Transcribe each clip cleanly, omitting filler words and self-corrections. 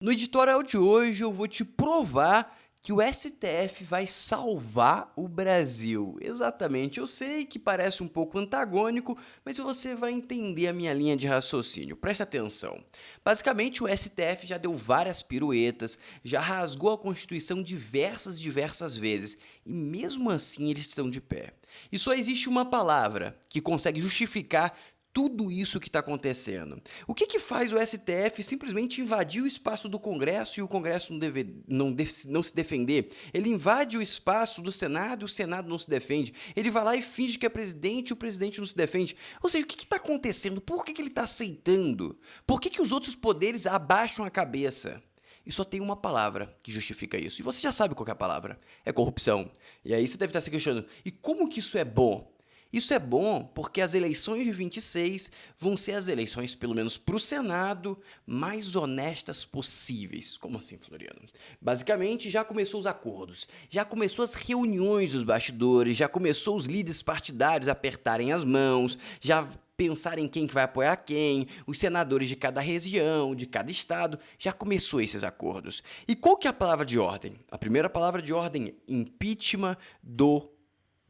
No editorial de hoje eu vou te provar que o STF vai salvar o Brasil. Exatamente, eu sei que parece um pouco antagônico, mas você vai entender a minha linha de raciocínio. Presta atenção. Basicamente, o STF já deu várias piruetas, já rasgou a Constituição diversas vezes, e mesmo assim eles estão de pé. E só existe uma palavra que consegue justificar tudo isso que está acontecendo. O que faz o STF simplesmente invadir o espaço do Congresso e o Congresso não se defender? Ele invade o espaço do Senado e o Senado não se defende. Ele vai lá e finge que é presidente e o presidente não se defende. Ou seja, o que está acontecendo? Por que ele está aceitando? Por que os outros poderes abaixam a cabeça? E só tem uma palavra que justifica isso. E você já sabe qual é a palavra. É corrupção. E aí você deve estar se questionando, e como que isso é bom? Isso é bom porque as eleições de 26 vão ser as eleições, pelo menos para o Senado, mais honestas possíveis. Como assim, Floriano? Basicamente, já começou os acordos, já começou as reuniões dos bastidores, já começou os líderes partidários a apertarem as mãos, já pensarem quem que vai apoiar quem, os senadores de cada região, de cada estado, já começou esses acordos. E qual que é a palavra de ordem? A primeira palavra de ordem é impeachment do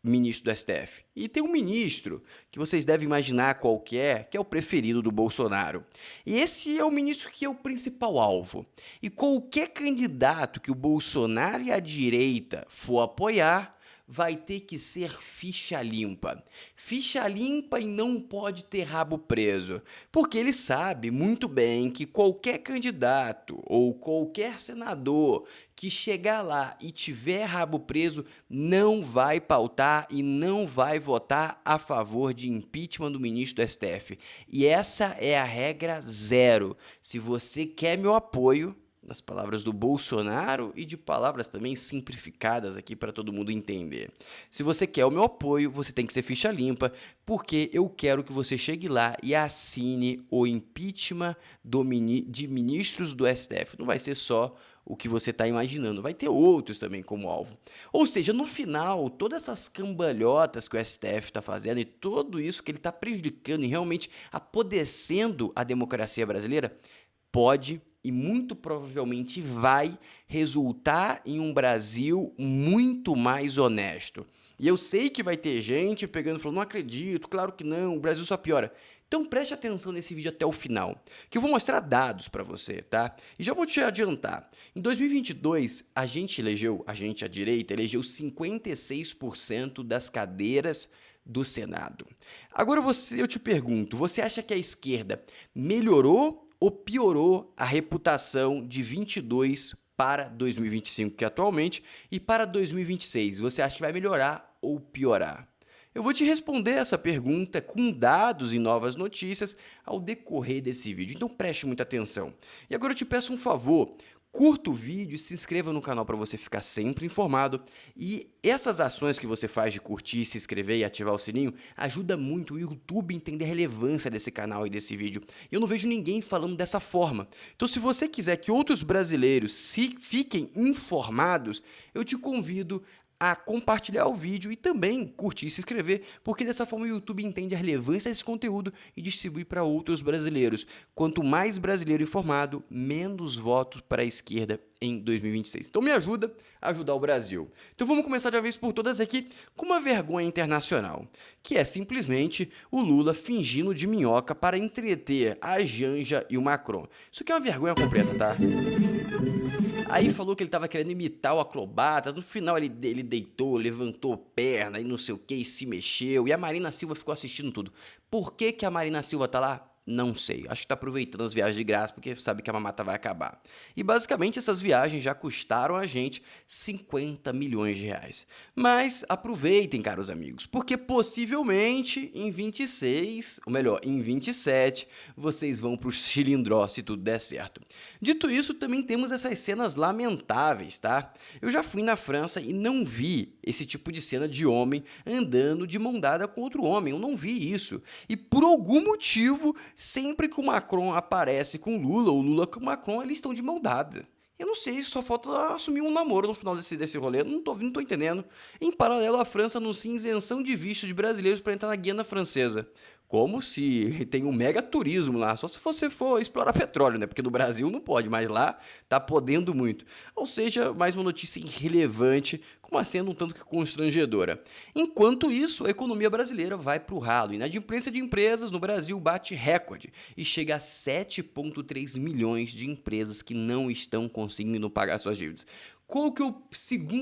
ministro do STF. E tem um ministro que vocês devem imaginar qual que é o preferido do Bolsonaro. E esse é o ministro que é o principal alvo. E qualquer candidato que o Bolsonaro e a direita for apoiar vai ter que ser ficha limpa. Ficha limpa e não pode ter rabo preso, porque ele sabe muito bem que qualquer candidato ou qualquer senador que chegar lá e tiver rabo preso não vai pautar e não vai votar a favor de impeachment do ministro do STF. E essa é a regra zero. Se você quer meu apoio, nas palavras do Bolsonaro e de palavras também simplificadas aqui para todo mundo entender. Se você quer o meu apoio, você tem que ser ficha limpa, porque eu quero que você chegue lá e assine o impeachment de ministros do STF. Não vai ser só o que você está imaginando, vai ter outros também como alvo. Ou seja, no final, todas essas cambalhotas que o STF está fazendo e tudo isso que ele está prejudicando e realmente apodrecendo a democracia brasileira, pode e muito provavelmente vai resultar em um Brasil muito mais honesto. E eu sei que vai ter gente pegando e falando, não acredito, claro que não, o Brasil só piora. Então preste atenção nesse vídeo até o final, que eu vou mostrar dados para você, tá? E já vou te adiantar, em 2022 a direita, elegeu 56% das cadeiras do Senado. Agora eu te pergunto, você acha que a esquerda melhorou ou piorou a reputação de 22 para 2025, que é atualmente, e para 2026? Você acha que vai melhorar ou piorar? Eu vou te responder essa pergunta com dados e novas notícias ao decorrer desse vídeo, então preste muita atenção. E agora eu te peço um favor, curta o vídeo, se inscreva no canal para você ficar sempre informado, e essas ações que você faz de curtir, se inscrever e ativar o sininho ajuda muito o YouTube a entender a relevância desse canal e desse vídeo. E eu não vejo ninguém falando dessa forma. Então se você quiser que outros brasileiros fiquem informados, eu te convido a compartilhar o vídeo e também curtir e se inscrever, porque dessa forma o YouTube entende a relevância desse conteúdo e distribui para outros brasileiros. Quanto mais brasileiro informado, menos votos para a esquerda em 2026. Então me ajuda a ajudar o Brasil. Então vamos começar de uma vez por todas aqui com uma vergonha internacional, que é simplesmente o Lula fingindo de minhoca para entreter a Janja e o Macron. Isso aqui é uma vergonha completa, tá? Aí falou que ele tava querendo imitar o acrobata, no final ele deitou, levantou perna e não sei o que, e se mexeu, e a Marina Silva ficou assistindo tudo. Por que que a Marina Silva tá lá? Não sei, acho que tá aproveitando as viagens de graça porque sabe que a mamata vai acabar. E basicamente essas viagens já custaram a gente 50 milhões de reais. Mas aproveitem, caros amigos, porque possivelmente em 26, ou melhor, em 27, vocês vão pro Chilindró se tudo der certo. Dito isso, também temos essas cenas lamentáveis, tá? Eu já fui na França e não vi esse tipo de cena de homem andando de mão dada com outro homem, eu não vi isso. E por algum motivo, sempre que o Macron aparece com o Lula, ou Lula com o Macron, eles estão de mão dada. Eu não sei, só falta assumir um namoro no final desse rolê, não tô entendendo. Em paralelo, a França anuncia isenção de visto de brasileiros para entrar na Guiana Francesa. Como se tem um mega turismo lá, só se você for explorar petróleo, né? Porque no Brasil não pode, mas lá tá podendo muito. Ou seja, mais uma notícia irrelevante, com uma cena um tanto que constrangedora. Enquanto isso, a economia brasileira vai pro ralo. Inadimplência de empresas no Brasil bate recorde e chega a 7,3 milhões de empresas que não estão conseguindo pagar suas dívidas. Qual que é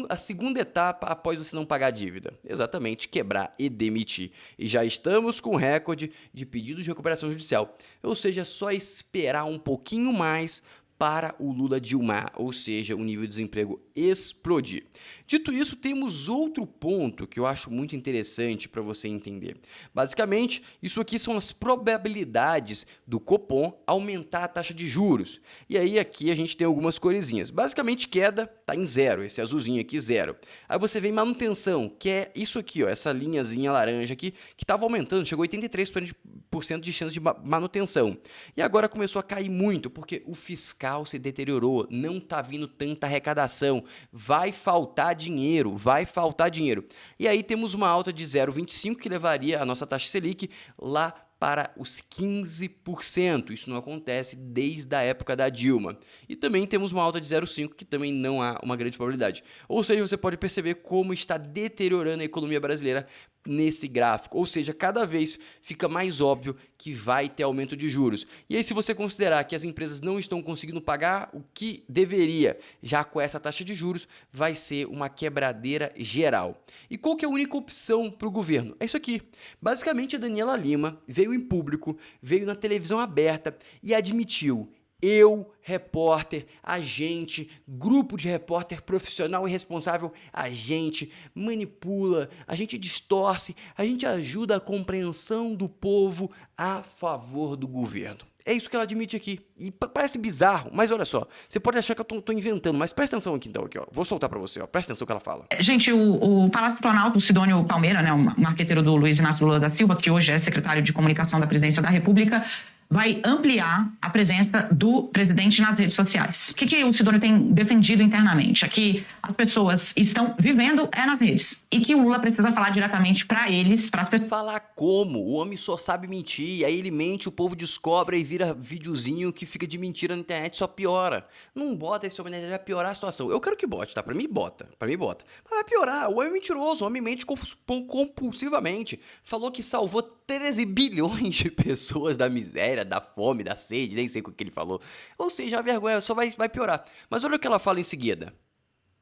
a segunda etapa após você não pagar a dívida? Exatamente, quebrar e demitir. E já estamos com recorde de pedidos de recuperação judicial. Ou seja, é só esperar um pouquinho mais para o Lula dilmar, ou seja, o nível de desemprego explodir. Dito isso, temos outro ponto que eu acho muito interessante para você entender. Basicamente, isso aqui são as probabilidades do Copom aumentar a taxa de juros. E aí aqui a gente tem algumas coresinhas. Basicamente, queda está em zero, esse azulzinho aqui zero. Aí você vem manutenção, que é isso aqui, ó, essa linhazinha laranja aqui, que estava aumentando, chegou a 83% de chance de manutenção. E agora começou a cair muito, porque o fiscal se deteriorou, não está vindo tanta arrecadação, vai faltar dinheiro, vai faltar dinheiro. E aí temos uma alta de 0,25 que levaria a nossa taxa Selic lá para os 15%. Isso não acontece desde a época da Dilma. E também temos uma alta de 0,5, que também não há uma grande probabilidade. Ou seja, você pode perceber como está deteriorando a economia brasileira nesse gráfico. Ou seja, cada vez fica mais óbvio que vai ter aumento de juros. E aí, se você considerar que as empresas não estão conseguindo pagar o que deveria, já com essa taxa de juros, vai ser uma quebradeira geral. E qual que é a única opção para o governo? É isso aqui. Basicamente, a Daniela Lima veio em público, veio na televisão aberta e admitiu: eu, repórter, agente, grupo de repórter profissional e responsável, a gente manipula, a gente distorce, a gente ajuda a compreensão do povo a favor do governo. É isso que ela admite aqui. E parece bizarro, mas olha só, você pode achar que eu tô inventando, mas presta atenção aqui então, aqui, ó. Vou soltar pra você, ó. Presta atenção no que ela fala. Gente, o Palácio do Planalto, o Sidônio Palmeira, né, o marqueteiro do Luiz Inácio Lula da Silva, que hoje é secretário de Comunicação da Presidência da República, vai ampliar a presença do presidente nas redes sociais. O que o Sidônio tem defendido internamente? É que as pessoas estão vivendo nas redes e que o Lula precisa falar diretamente para eles, para as pessoas. Falar como? O homem só sabe mentir, aí ele mente, o povo descobre e vira videozinho que fica de mentira na internet, só piora. Não bota esse homem na internet, vai piorar a situação. Eu quero que bote, tá? Pra mim bota. Mas vai piorar, o homem é mentiroso, o homem mente compulsivamente. Falou que salvou 13 bilhões de pessoas da miséria, da fome, da sede, nem sei o que ele falou. Ou seja, a vergonha só vai piorar. Mas olha o que ela fala em seguida.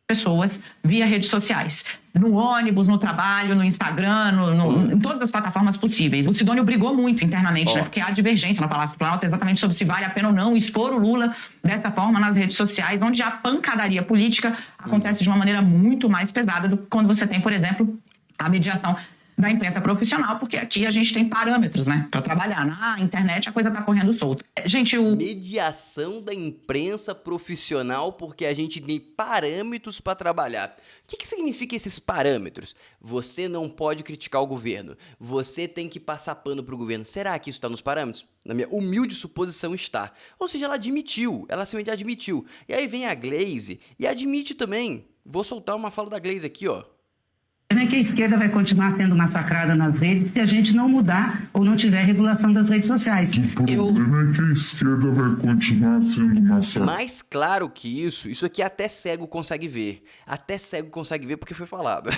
Pessoas via redes sociais, no ônibus, no trabalho, no Instagram, em todas as plataformas possíveis. O Sidônio brigou muito internamente, né, porque há divergência no Palácio do Planalto exatamente sobre se vale a pena ou não expor o Lula dessa forma nas redes sociais, onde a pancadaria política acontece de uma maneira muito mais pesada do que quando você tem, por exemplo, a mediação da imprensa profissional, porque aqui a gente tem parâmetros, né, para trabalhar. Na internet a coisa tá correndo solta. Gente, mediação da imprensa profissional, porque a gente tem parâmetros para trabalhar. O que significa esses parâmetros? Você não pode criticar o governo. Você tem que passar pano pro governo. Será que isso está nos parâmetros? Na minha humilde suposição está. Ou seja, ela admitiu. Ela simplesmente admitiu. E aí vem a Glaze e admite também. Vou soltar uma fala da Glaze aqui, ó. Como é que a esquerda vai continuar sendo massacrada nas redes se a gente não mudar ou não tiver regulação das redes sociais? O problema é que a esquerda vai continuar sendo massacrada. Mais claro que isso aqui até cego consegue ver. Até cego consegue ver porque foi falado.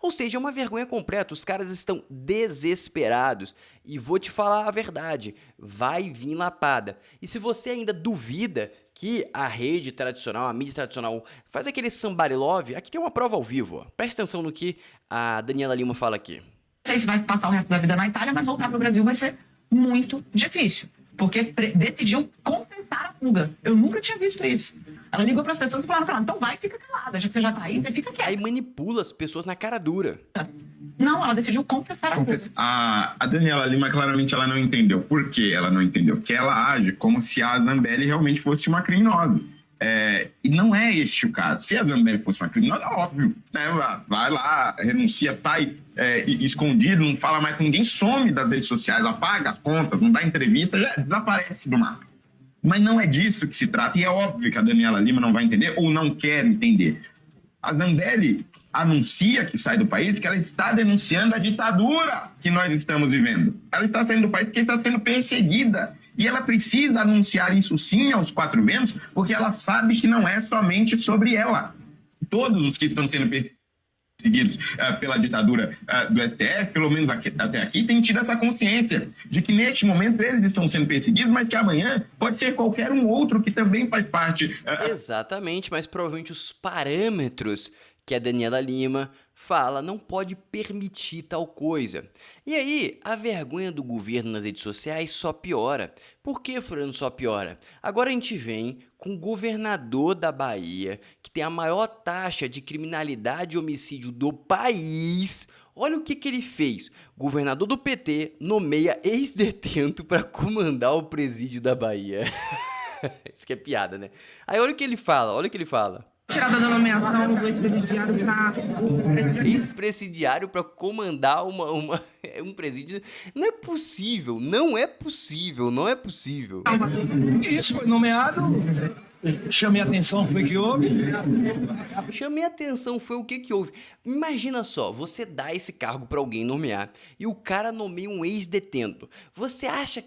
Ou seja, é uma vergonha completa. Os caras estão desesperados. E vou te falar a verdade, vai vir lapada. E se você ainda duvida que a rede tradicional, a mídia tradicional, faz aquele somebody love, aqui tem uma prova ao vivo. Ó. Presta atenção no que a Daniela Lima fala aqui. Não sei se vai passar o resto da vida na Itália, mas voltar para o Brasil vai ser muito difícil. Porque decidiu confessar a fuga. Eu nunca tinha visto isso. Ela ligou para as pessoas e falaram, então vai e fica calada. Já que você já tá aí, você fica quieta. Aí manipula as pessoas na cara dura. Não, ela decidiu confessar a fuga. A Daniela Lima, claramente, ela não entendeu. Por que ela não entendeu? Porque ela age como se a Zambelli realmente fosse uma criminosa. E não é este o caso. Se a Zambelli fosse uma criminosa, óbvio, né? Vai lá, renuncia, sai escondido, não fala mais com ninguém, some das redes sociais, apaga as contas, não dá entrevista, já desaparece do mapa. Mas não é disso que se trata, e é óbvio que a Daniela Lima não vai entender ou não quer entender. A Zambelli anuncia que sai do país porque ela está denunciando a ditadura que nós estamos vivendo. Ela está saindo do país porque está sendo perseguida. E ela precisa anunciar isso sim aos quatro ventos, porque ela sabe que não é somente sobre ela. Todos os que estão sendo perseguidos pela ditadura do STF, pelo menos até aqui, têm tido essa consciência de que neste momento eles estão sendo perseguidos, mas que amanhã pode ser qualquer um outro que também faz parte. Exatamente, mas provavelmente os parâmetros que a Daniela Lima fala não pode permitir tal coisa. E aí, a vergonha do governo nas redes sociais só piora. Por que, Floriano, só piora? Agora a gente vem com o governador da Bahia, que tem a maior taxa de criminalidade e homicídio do país. Olha o que ele fez. O governador do PT nomeia ex-detento para comandar o presídio da Bahia. Isso que é piada, né? Aí olha o que ele fala. Tirada da nomeação do ex-presidiário para... Ex-presidiário para comandar um presídio. Não é possível. Isso foi nomeado, chamei a atenção, foi que houve. Chamei a atenção, foi o que houve. Imagina só, você dá esse cargo para alguém nomear e o cara nomeia um ex-detento. Você acha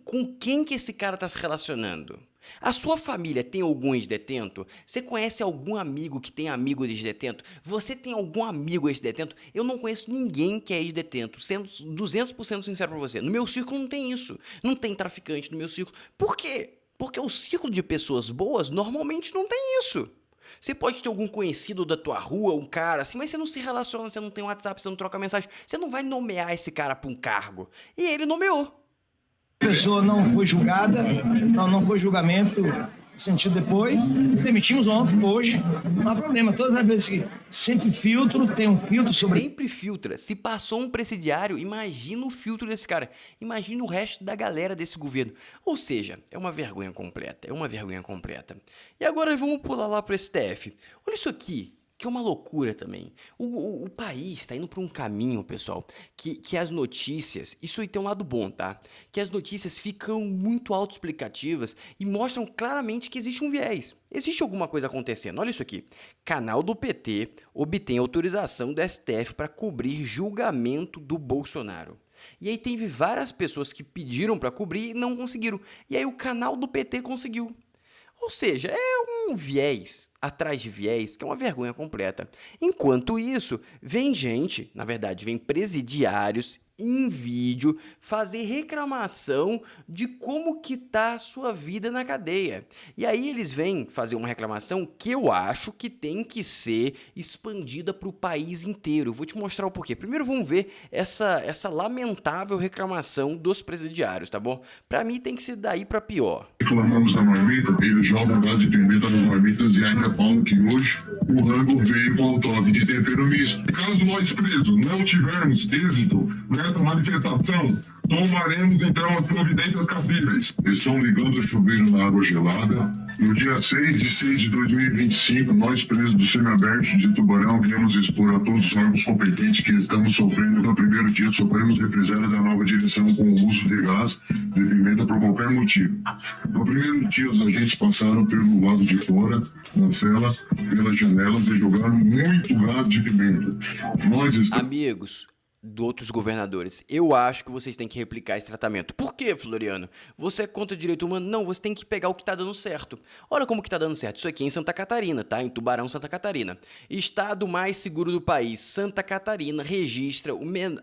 com quem que esse cara tá se relacionando? A sua família tem algum ex-detento? Você conhece algum amigo que tem amigo ex-detento? Você tem algum amigo ex-detento? Eu não conheço ninguém que é ex-detento, sendo 200% sincero pra você. No meu círculo não tem isso. Não tem traficante no meu círculo. Por quê? Porque o círculo de pessoas boas normalmente não tem isso. Você pode ter algum conhecido da tua rua, um cara assim, mas você não se relaciona, você não tem WhatsApp, você não troca mensagem. Você não vai nomear esse cara pra um cargo. E ele nomeou. A pessoa não foi julgada, então não foi julgamento sentido depois. Demitimos ontem, hoje, não há problema. Todas as vezes que sempre filtro, tem um filtro sobre... Sempre filtra. Se passou um presidiário, imagina o filtro desse cara. Imagina o resto da galera desse governo. Ou seja, é uma vergonha completa. E agora vamos pular lá pro STF. Olha isso aqui, que é uma loucura também. O país está indo para um caminho, pessoal, que as notícias... Isso aí tem um lado bom, tá? Que as notícias ficam muito autoexplicativas e mostram claramente que existe um viés. Existe alguma coisa acontecendo. Olha isso aqui. Canal do PT obtém autorização do STF para cobrir julgamento do Bolsonaro. E aí teve várias pessoas que pediram para cobrir e não conseguiram. E aí o canal do PT conseguiu. Ou seja, é um viés atrás de viés, que é uma vergonha completa. Enquanto isso, vem gente, na verdade, vem presidiários em vídeo fazer reclamação de como que tá a sua vida na cadeia. E aí eles vêm fazer uma reclamação que eu acho que tem que ser expandida para o país inteiro. Eu vou te mostrar o porquê. Primeiro vamos ver essa lamentável reclamação dos presidiários, tá bom? Para mim tem que ser daí para pior. Reclamamos da marmita, eles jogam gás de pimenta nas marmitas e ainda falam que hoje o rango veio com o toque de tempero misto. Caso nós presos não tivermos êxito nessa manifestação, tomaremos então as providências cabíveis. Estão ligando o chuveiro na água gelada. No dia 6 de 6 de 2025, nós presos do semiaberto de Tubarão viemos expor a todos os órgãos competentes que estamos sofrendo. No primeiro dia, sofremos represália da nova direção com o uso de gás de pimenta por qualquer motivo. No primeiro dia, os agentes passaram pelo lado de fora, na cela, pelas janelas e jogaram muito gás de pimenta. Amigos de outros governadores, eu acho que vocês têm que replicar esse tratamento. Por quê, Floriano? Você é contra o direito humano? Não, você tem que pegar o que tá dando certo. Olha como que tá dando certo. Isso aqui é em Santa Catarina, tá? Em Tubarão, Santa Catarina. Estado mais seguro do país. Santa Catarina registra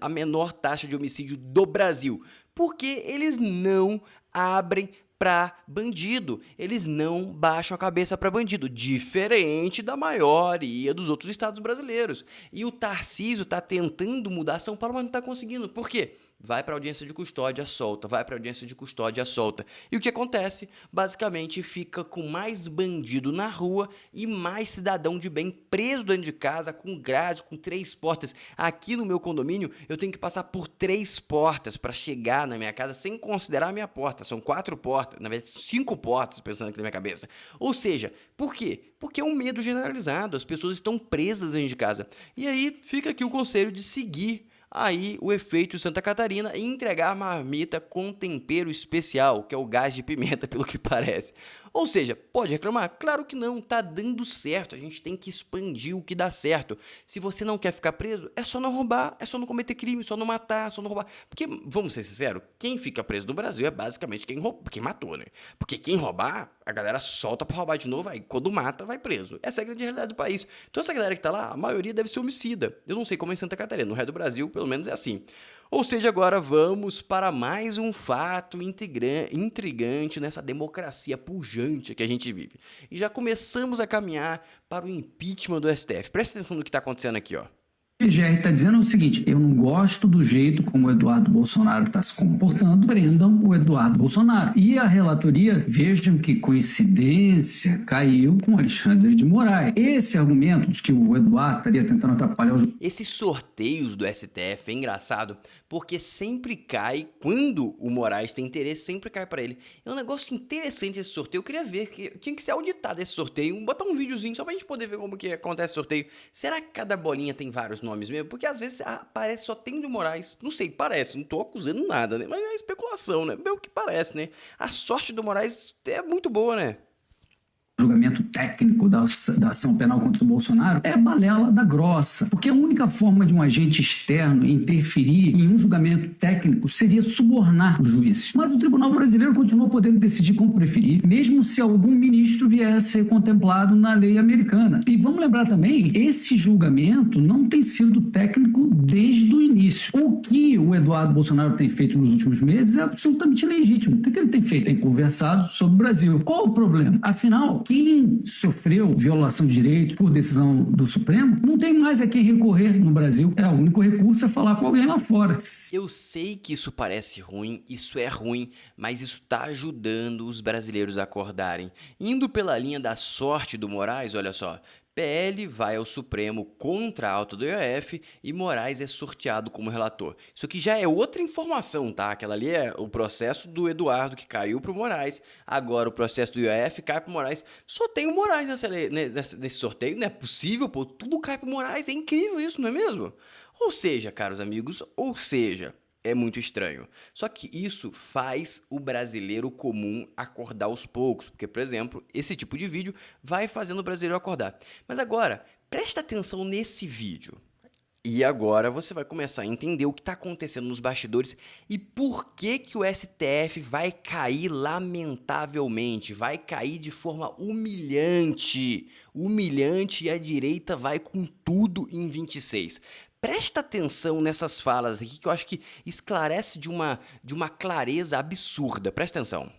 a menor taxa de homicídio do Brasil. Porque eles não abrem para bandido, eles não baixam a cabeça para bandido, diferente da maioria dos outros estados brasileiros. E o Tarcísio tá tentando mudar São Paulo, mas não tá conseguindo. Por quê? Vai para audiência de custódia, solta, vai para audiência de custódia, solta. E o que acontece? Basicamente fica com mais bandido na rua e mais cidadão de bem preso dentro de casa, com grade, com 3 portas. Aqui no meu condomínio, eu tenho que passar por 3 portas para chegar na minha casa, sem considerar a minha porta. São 4 portas, na verdade 5 portas, pensando aqui na minha cabeça. Ou seja, por quê? Porque é um medo generalizado, as pessoas estão presas dentro de casa. E aí fica aqui o conselho de seguir aí o efeito Santa Catarina e entregar a marmita com tempero especial, que é o gás de pimenta, pelo que parece. Ou seja, pode reclamar? Claro que não, tá dando certo, a gente tem que expandir o que dá certo. Se você não quer ficar preso, é só não roubar, é só não cometer crime, só não matar, só não roubar. Porque, vamos ser sinceros, quem fica preso no Brasil é basicamente quem matou, né? Porque quem roubar, a galera solta pra roubar de novo, aí quando mata, vai preso. Essa é a grande realidade do país. Então essa galera que tá lá, a maioria deve ser homicida. Eu não sei como é em Santa Catarina, no resto do Brasil, pelo menos é assim. Ou seja, agora vamos para mais um fato intrigante nessa democracia pujante que a gente vive. E já começamos a caminhar para o impeachment do STF. Presta atenção no que está acontecendo aqui, ó. O IGR está dizendo o seguinte: eu não gosto do jeito como o Eduardo Bolsonaro está se comportando, prendam o Eduardo Bolsonaro. E a relatoria, vejam que coincidência, caiu com Alexandre de Moraes. Esse argumento de que o Eduardo estaria tentando atrapalhar o jogo. Esses sorteios do STF é engraçado porque sempre cai, quando o Moraes tem interesse, sempre cai para ele. É um negócio interessante esse sorteio, eu queria ver, tinha que ser auditado esse sorteio, botar um videozinho só pra gente poder ver como que acontece o sorteio. Será que cada bolinha tem vários nomes mesmo? Porque às vezes parece só tem do Moraes, não sei, parece, não tô acusando nada, né? Mas é especulação, né? É o que parece, né? A sorte do Moraes é muito boa, né? Julgamento técnico da ação penal contra o Bolsonaro é balela da grossa, porque a única forma de um agente externo interferir em um julgamento técnico seria subornar os juízes. Mas o Tribunal Brasileiro continua podendo decidir como preferir, mesmo se algum ministro vier a ser contemplado na lei americana. E vamos lembrar também, esse julgamento não tem sido técnico desde o início. O que o Eduardo Bolsonaro tem feito nos últimos meses é absolutamente legítimo. O que ele tem feito? Tem conversado sobre o Brasil. Qual o problema? Afinal, quem sofreu violação de direito por decisão do Supremo não tem mais a quem recorrer no Brasil. O único recurso é falar com alguém lá fora. Eu sei que isso parece ruim, isso é ruim, mas isso tá ajudando os brasileiros a acordarem. Indo pela linha da sorte do Moraes, olha só, PL vai ao Supremo contra a alta do IOF e Moraes é sorteado como relator. Isso aqui já é outra informação, tá? Aquela ali é o processo do Eduardo que caiu pro Moraes, agora o processo do IOF cai pro Moraes. Só tem o Moraes nesse sorteio, não é possível, pô, tudo cai pro Moraes, é incrível isso, não é mesmo? Ou seja, caros amigos, é muito estranho. Só que isso faz o brasileiro comum acordar aos poucos. Porque, por exemplo, esse tipo de vídeo vai fazendo o brasileiro acordar. Mas agora, presta atenção nesse vídeo. E agora você vai começar a entender o que está acontecendo nos bastidores e por que o STF vai cair lamentavelmente, vai cair de forma humilhante. Humilhante, e a direita vai com tudo em 26. Presta atenção nessas falas aqui que eu acho que esclarece de uma clareza absurda. Presta atenção.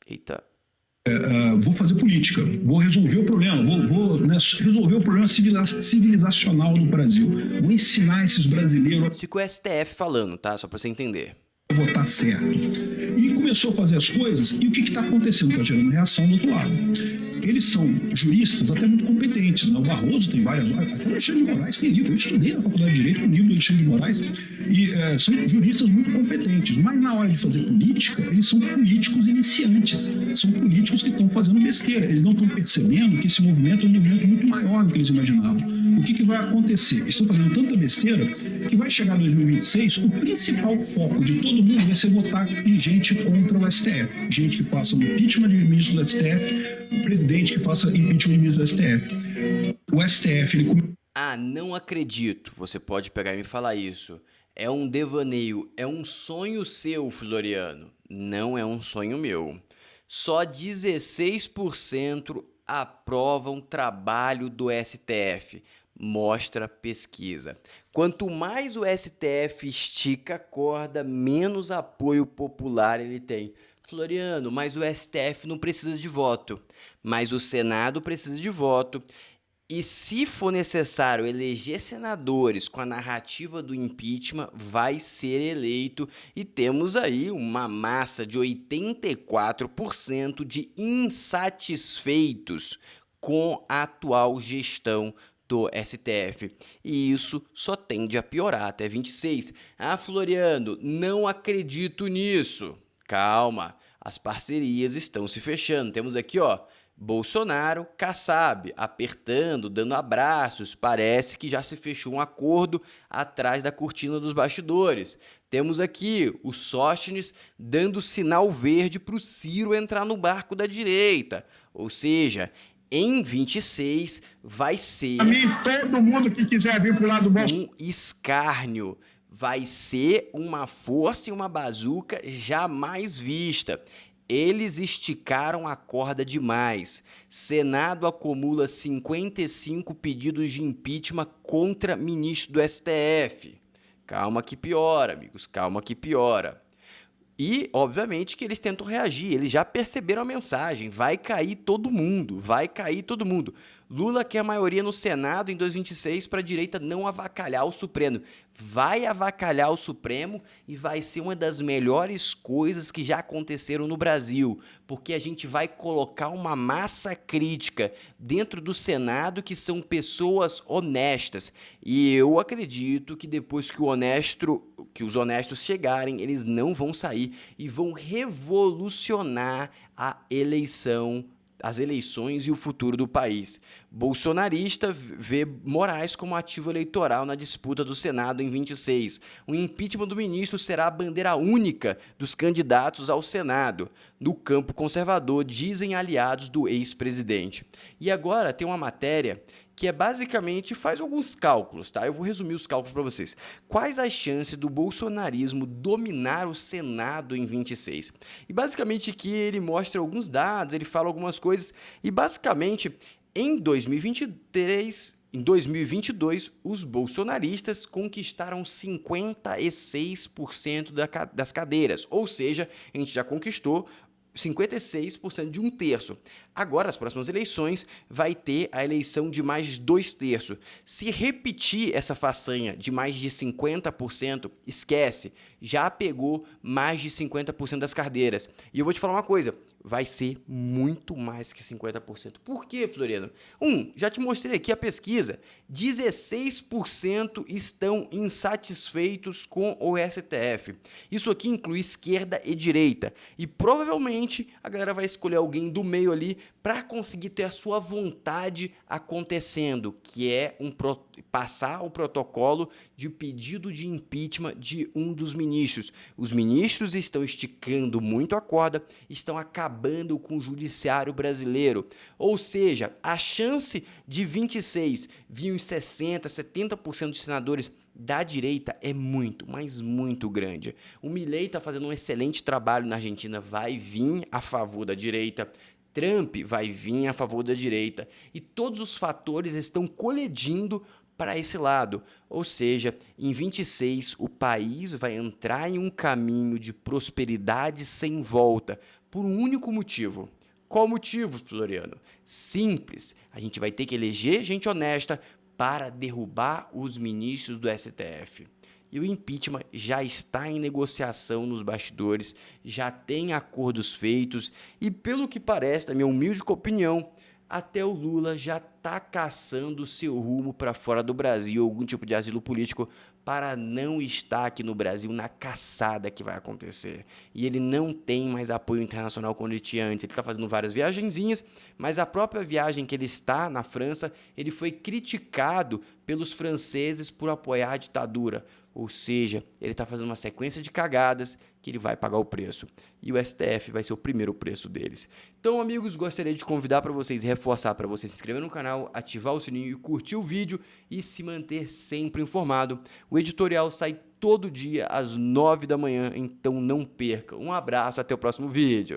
Eita. Vou fazer política, vou resolver o problema, vou resolver o problema civilizacional do Brasil. Vou ensinar esses brasileiros Isso que o STF falando, tá? Só pra você entender. a votar certo. E começou a fazer as coisas, e o que está acontecendo? Está gerando reação do outro lado. Eles são juristas até muito competentes, né? O Barroso tem várias... Até o Alexandre de Moraes tem livro. Eu estudei na Faculdade de Direito com o livro do Alexandre de Moraes. E são juristas muito competentes. Mas na hora de fazer política, eles são políticos iniciantes. São políticos que estão fazendo besteira. Eles não estão percebendo que esse movimento é um movimento muito maior do que eles imaginavam. O que vai acontecer? Eles estão fazendo tanta besteira que vai chegar em 2026, o principal foco de todo mundo vai ser votar em gente contra o STF. Gente que faça o impeachment de ministro do STF, o presidente que faça impeachment de ministro do STF. O STF, ele... Ah, não acredito. Você pode pegar e me falar isso. É um devaneio, é um sonho seu, Floriano. Não é um sonho meu. Só 16% aprovam trabalho do STF. Mostra pesquisa. Quanto mais o STF estica a corda, menos apoio popular ele tem. Floriano, mas o STF não precisa de voto, mas o Senado precisa de voto. E se for necessário eleger senadores com a narrativa do impeachment, vai ser eleito. E temos aí uma massa de 84% de insatisfeitos com a atual gestão do STF. E isso só tende a piorar até 26. Ah, Floriano, não acredito nisso. Calma, as parcerias estão se fechando. Temos aqui, ó, Bolsonaro, Kassab, apertando, dando abraços, parece que já se fechou um acordo atrás da cortina dos bastidores. Temos aqui o Sóstenes dando sinal verde para o Ciro entrar no barco da direita, ou seja, em 26 vai ser A mim, todo mundo que quiser vir pro lado do Bolsonaro. um escárnio. Vai ser uma força e uma bazuca jamais vista. Eles esticaram a corda demais. Senado acumula 55 pedidos de impeachment contra ministro do STF. Calma que piora, amigos, calma que piora. E, obviamente, que eles tentam reagir, eles já perceberam a mensagem, vai cair todo mundo, vai cair todo mundo. Lula quer maioria no Senado em 2026 para a direita não avacalhar o Supremo. Vai avacalhar o Supremo e vai ser uma das melhores coisas que já aconteceram no Brasil, porque a gente vai colocar uma massa crítica dentro do Senado que são pessoas honestas. E eu acredito que depois que os honestos chegarem, eles não vão sair e vão revolucionar as eleições e o futuro do país. Bolsonarista vê Moraes como ativo eleitoral na disputa do Senado em 26. O impeachment do ministro será a bandeira única dos candidatos ao Senado. No campo conservador, dizem aliados do ex-presidente. E agora tem uma matéria que basicamente faz alguns cálculos, tá? Eu vou resumir os cálculos para vocês. Quais as chances do bolsonarismo dominar o Senado em 26? E basicamente aqui ele mostra alguns dados, ele fala algumas coisas, e basicamente em 2022, os bolsonaristas conquistaram 56% das cadeiras, ou seja, a gente já conquistou 56% de 1/3. Agora, as próximas eleições, vai ter a eleição de mais de 2/3. Se repetir essa façanha de mais de 50%, esquece, já pegou mais de 50% das cadeiras. E eu vou te falar uma coisa, vai ser muito mais que 50%. Por quê, Floriano? Já te mostrei aqui a pesquisa, 16% estão insatisfeitos com o STF. Isso aqui inclui esquerda e direita. E provavelmente a galera vai escolher alguém do meio ali para conseguir ter a sua vontade acontecendo, que é passar o protocolo de pedido de impeachment de um dos ministros. Os ministros estão esticando muito a corda, estão acabando com o judiciário brasileiro. Ou seja, a chance de 26 vir uns 60%, 70% de senadores da direita é muito, mas muito grande. O Milei está fazendo um excelente trabalho na Argentina, vai vir a favor da direita. Trump vai vir a favor da direita. E todos os fatores estão colidindo para esse lado. Ou seja, em 26 o país vai entrar em um caminho de prosperidade sem volta, por um único motivo. Qual motivo, Floriano? Simples. A gente vai ter que eleger gente honesta para derrubar os ministros do STF. E o impeachment já está em negociação nos bastidores, já tem acordos feitos e, pelo que parece, na minha humilde opinião, até o Lula já está caçando seu rumo para fora do Brasil, algum tipo de asilo político, para não estar aqui no Brasil na caçada que vai acontecer. E ele não tem mais apoio internacional como ele tinha antes. Ele está fazendo várias viagenzinhas, mas a própria viagem que ele está na França, ele foi criticado pelos franceses por apoiar a ditadura. Ou seja, ele está fazendo uma sequência de cagadas que ele vai pagar o preço. E o STF vai ser o primeiro preço deles. Então, amigos, gostaria de convidar para vocês, reforçar para você se inscrever no canal, ativar o sininho e curtir o vídeo e se manter sempre informado. O editorial sai todo dia às 9 da manhã, então não perca. Um abraço, até o próximo vídeo.